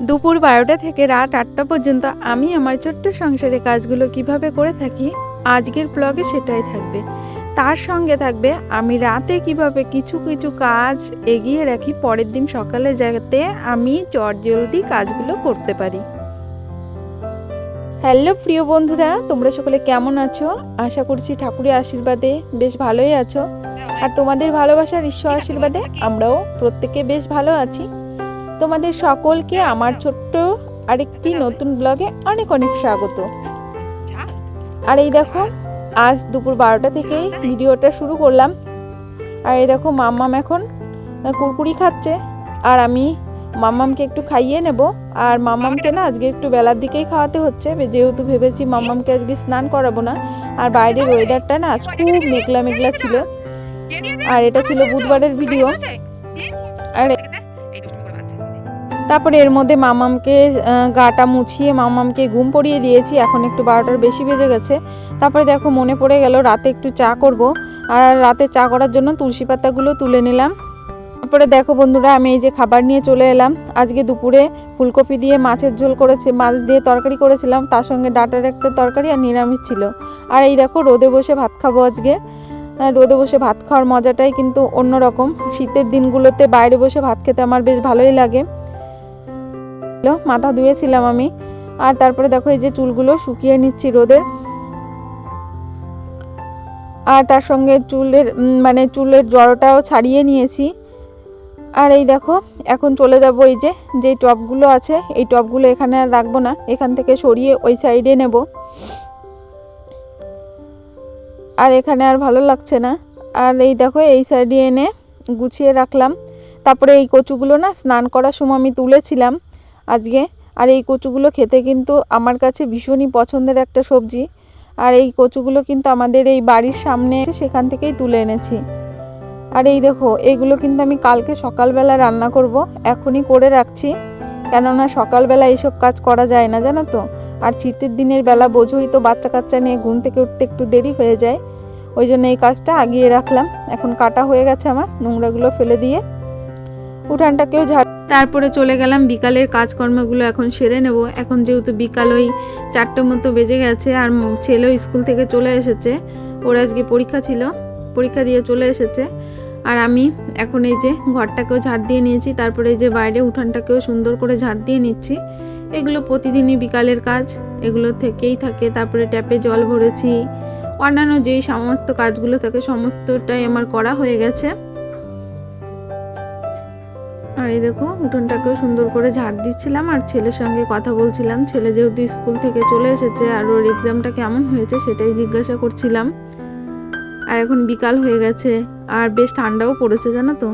দুপুর 12টা থেকে রাত 8টা পর্যন্ত আমি আমার ছোট্ট সংসারের কাজগুলো কিভাবে করে থাকি আজকের ব্লগে সেটাই থাকবে। তার সঙ্গে থাকবে আমি রাতে কিভাবে কিছু কিছু কাজ এগিয়ে রাখি পরের দিন সকালে, যাতে আমি চটজলদি কাজগুলো করতে পারি। হ্যালো প্রিয় বন্ধুরা, তোমরা সকলে কেমন আছো? আশা করছি ঠাকুরের আশীর্বাদে বেশ ভালোই আছো, আর তোমাদের ভালোবাসার ঈশ্বর আশীর্বাদে আমরাও প্রত্যেকে বেশ ভালো আছি। তোমাদের সকলকে আমার ছোট্ট আরেকটি নতুন ব্লগে অনেক অনেক স্বাগত। আর এই দেখো, আজ দুপুর 12টা থেকে ভিডিওটা শুরু করলাম। আর এই দেখো, মাম্মাম এখন কুরকুরি খাচ্ছে, আর আমি মাম্মামকে একটু খাইয়ে নেব। আর মাম্মামকে না আজকে একটু বেলার দিকেই খাওয়াতে হচ্ছে, যেহেতু ভেবেছি মাম্মামকে আজকে স্নান করাবো না। আর বাইরের ওয়েদারটা না আজ খুব মেঘলা মেঘলা ছিল, আর এটা ছিল বুধবারের ভিডিও। আর তারপরে এর মধ্যে মামামকে গাটা মুছিয়ে মামামকে ঘুম পড়িয়ে দিয়েছি। এখন একটু 12টার বেশি বেজে গেছে। তারপরে দেখো, মনে পড়ে গেল রাতে একটু চা করব, আর রাতে চা করার জন্য তুলসী পাতাগুলো তুলে নিলাম। তারপরে দেখো বন্ধুরা, আমি এই যে খাবার নিয়ে চলে এলাম। আজকে দুপুরে ফুলকপি দিয়ে মাছের ঝোল করেছে, মাছ দিয়ে তরকারি করেছিলাম, তার সঙ্গে ডাঁটার একটা তরকারি আর নিরামিষ ছিল। আর এই দেখো, রোদে বসে ভাত খাবো আজকে। রোদে বসে ভাত খাওয়ার মজাটাই কিন্তু অন্যরকম। শীতের দিনগুলোতে বাইরে বসে ভাত খেতে আমার বেশ ভালোই লাগে। মাথা ধুয়েছিলাম আমি, আর তারপরে দেখো এই যে চুলগুলো শুকিয়ে নিচ্ছি রোদে, আর তার সঙ্গে চুলের জড়টাও ছাড়িয়ে নিয়েছি। আর এই দেখো, এখন চলে যাব এই যে টবগুলো আছে, এই টবগুলো এখানে আর রাখবো না, এখান থেকে সরিয়ে ওই সাইডে নেব। আর এখানে আর ভালো লাগছে না। আর এই দেখো, এই সাইডে এনে গুছিয়ে রাখলাম। তারপরে এই কচুগুলো না স্নান করার সময় আমি তুলেছিলাম আজকে। আর এই কচুগুলো খেতে কিন্তু আমার কাছে ভীষণই পছন্দের একটা সবজি। আর এই কচুগুলো কিন্তু আমাদের এই বাড়ির সামনে, সেখান থেকেই তুলে এনেছি। আর এই দেখো, এইগুলো কিন্তু আমি কালকে সকালবেলা রান্না করব, এখনই করে রাখছি, কেননা সকালবেলা এইসব কাজ করা যায় না, জানো তো। আর শীতের দিনের বেলা বোঝোই তো, বাচ্চা কাচ্চা নিয়ে ঘুম থেকে উঠতে একটু দেরি হয়ে যায়, ওই জন্য এই কাজটা আগিয়ে রাখলাম। এখন কাটা হয়ে গেছে আমার, নোংরাগুলো ফেলে দিয়ে উঠানটাকেও তারপরে চলে গেলাম বিকালের কাজকর্মগুলো এখন সেরে নেব। এখন যেহেতু বিকাল ওই 4টের মতো বেজে গেছে, আর ছেলেও স্কুল থেকে চলে এসেছে, ওর আজকে পরীক্ষা ছিল, পরীক্ষা দিয়ে চলে এসেছে। আর আমি এখন এই যে ঘরটাকেও ঝাড় দিয়ে নিয়েছি, তারপরে এই যে বাইরে উঠানটাকেও সুন্দর করে ঝাড় দিয়ে নিচ্ছি। এগুলো প্রতিদিনই বিকালের কাজ, এগুলো থেকেই থাকে। তারপরে ট্যাপে জল ভরেছি, অন্যান্য যেই সমস্ত কাজগুলো থাকে সমস্তটাই আমার করা হয়ে গেছে। আর এই দেখো, উঠোনটাকেও সুন্দর করে ঝাড় দিচ্ছিলাম, আর ছেলের সঙ্গে কথা বলছিলাম। ছেলে যেহেতু স্কুল থেকে চলে এসেছে, আর ওর এক্সামটা কেমন হয়েছে সেটাই জিজ্ঞাসা করছিলাম। আর এখন বিকাল হয়ে গেছে, আর বেশ ঠান্ডাও পড়েছে, জানো তো।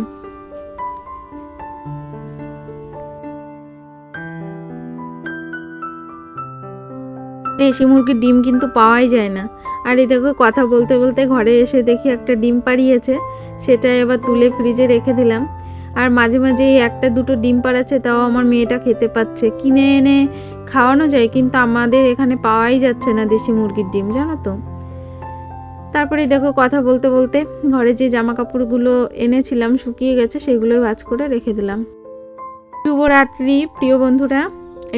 দেশি মুরগির ডিম কিন্তু পাওয়াই যায় না। আর এই দেখো, কথা বলতে বলতে ঘরে এসে দেখি একটা ডিম পাড়িয়েছে, সেটাই আবার তুলে ফ্রিজে রেখে দিলাম। আর মাঝে মাঝে এই একটা দুটো ডিম পাড়াচ্ছে, তাও আমার মেয়েটা খেতে পাচ্ছে। কিনে এনে খাওয়ানো যায়, কিন্তু আমাদের এখানে পাওয়াই যাচ্ছে না দেশি মুরগির ডিম, জানো তো। তারপরে দেখো, কথা বলতে বলতে ঘরে যে জামা কাপড়গুলো এনেছিলাম শুকিয়ে গেছে, সেগুলো ভাঁজ করে রেখে দিলাম। শুভরাত্রি প্রিয় বন্ধুরা।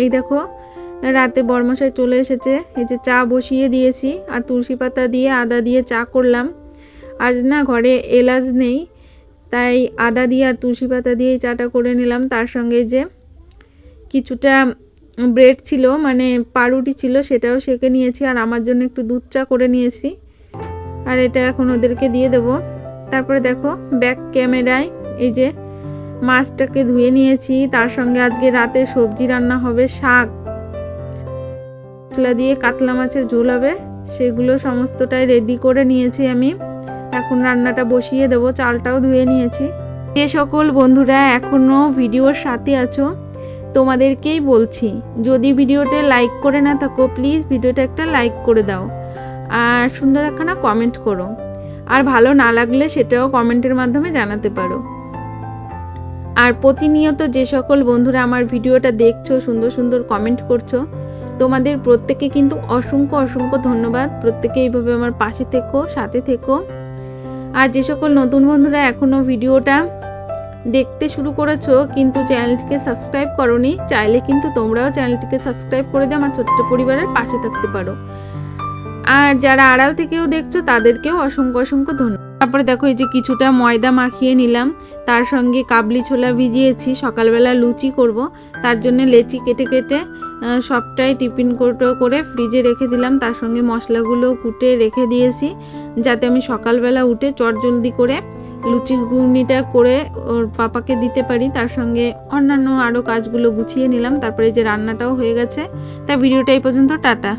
এই দেখো, রাতে বরমশাই চলে এসেছে, এই যে চা বসিয়ে দিয়েছি, আর তুলসী পাতা দিয়ে আদা দিয়ে চা করলাম। আজ না ঘরে এলাচ নেই, তাই আদা দিয়ে আর তুলসী পাতা দিয়ে চাটা করে নিলাম। তার সঙ্গে যে কিছুটা ব্রেড ছিল, মানে পাউরুটি ছিল, সেটাও সেঁকে নিয়েছি, আর আমার জন্য একটু দুধ চা করে নিয়েছি। আর এটা এখন ওদেরকে দিয়ে দেব। তারপরে দেখো, ব্যাক ক্যামেরায় এই যে মাছটাকে ধুয়ে নিয়েছি, তার সঙ্গে আজকে রাতে সবজি রান্না হবে, শাক মশলা দিয়ে কাতলা মাছের ঝোল হবে, সেগুলো সমস্তটাই রেডি করে নিয়েছি আমি। এখন রান্নাটা বসিয়ে দেব, চালটাও ধুয়ে নিয়েছি। যে সকল বন্ধুরা এখনো ভিডিওর সাথে আছো, তোমাদেরকেই বলছি, যদি ভিডিওতে লাইক করে না থাকো, প্লিজ ভিডিওটা একটা লাইক করে দাও, আর সুন্দর একখানা কমেন্ট করো। আর ভালো না লাগলে সেটাও কমেন্টের মাধ্যমে জানাতে পারো। আর প্রতিনিয়ত যে সকল বন্ধুরা আমার ভিডিওটা দেখছো, সুন্দর সুন্দর কমেন্ট করছো, তোমাদের প্রত্যেকে কিন্তু অসংখ্য অসংখ্য ধন্যবাদ। প্রত্যেকে এইভাবে আমার পাশে থেকো, সাথে থেকো। আর যে সকল নতুন বন্ধুরা এখনও ভিডিওটা দেখতে শুরু করেছো কিন্তু চ্যানেলটিকে সাবস্ক্রাইব করোনি, চাইলে কিন্তু তোমরাও চ্যানেলটিকে সাবস্ক্রাইব করে দিয়ে আমার ছোট্ট পরিবারের পাশে থাকতে পারো। আর যারা আড়াল থেকেও দেখছো তাদেরকেও অসংখ্য অসংখ্য ধন্যবাদ। তারপরে দেখো এই যে কিছুটা ময়দা মাখিয়ে নিলাম, তার সঙ্গে কাবলি ছোলা ভিজিয়েছি, সকালবেলা লুচি করব, তার জন্য লেচি কেটে কেটে সবটাই টিফিন কৌটো করে ফ্রিজে রেখে দিলাম। তার সঙ্গে মশলাগুলো কুটে রেখে দিয়েছি যাতে আমি সকালবেলা উঠে চটজলদি করে লুচি ঘুগনিটা করে ওর পাপাকে দিতে পারি। তার সঙ্গে অন্যান্য আরও কাজগুলো গুছিয়ে নিলাম। তারপরে যে রান্নাটাও হয়ে গেছে। তা ভিডিওটা এই পর্যন্ত, টাটা।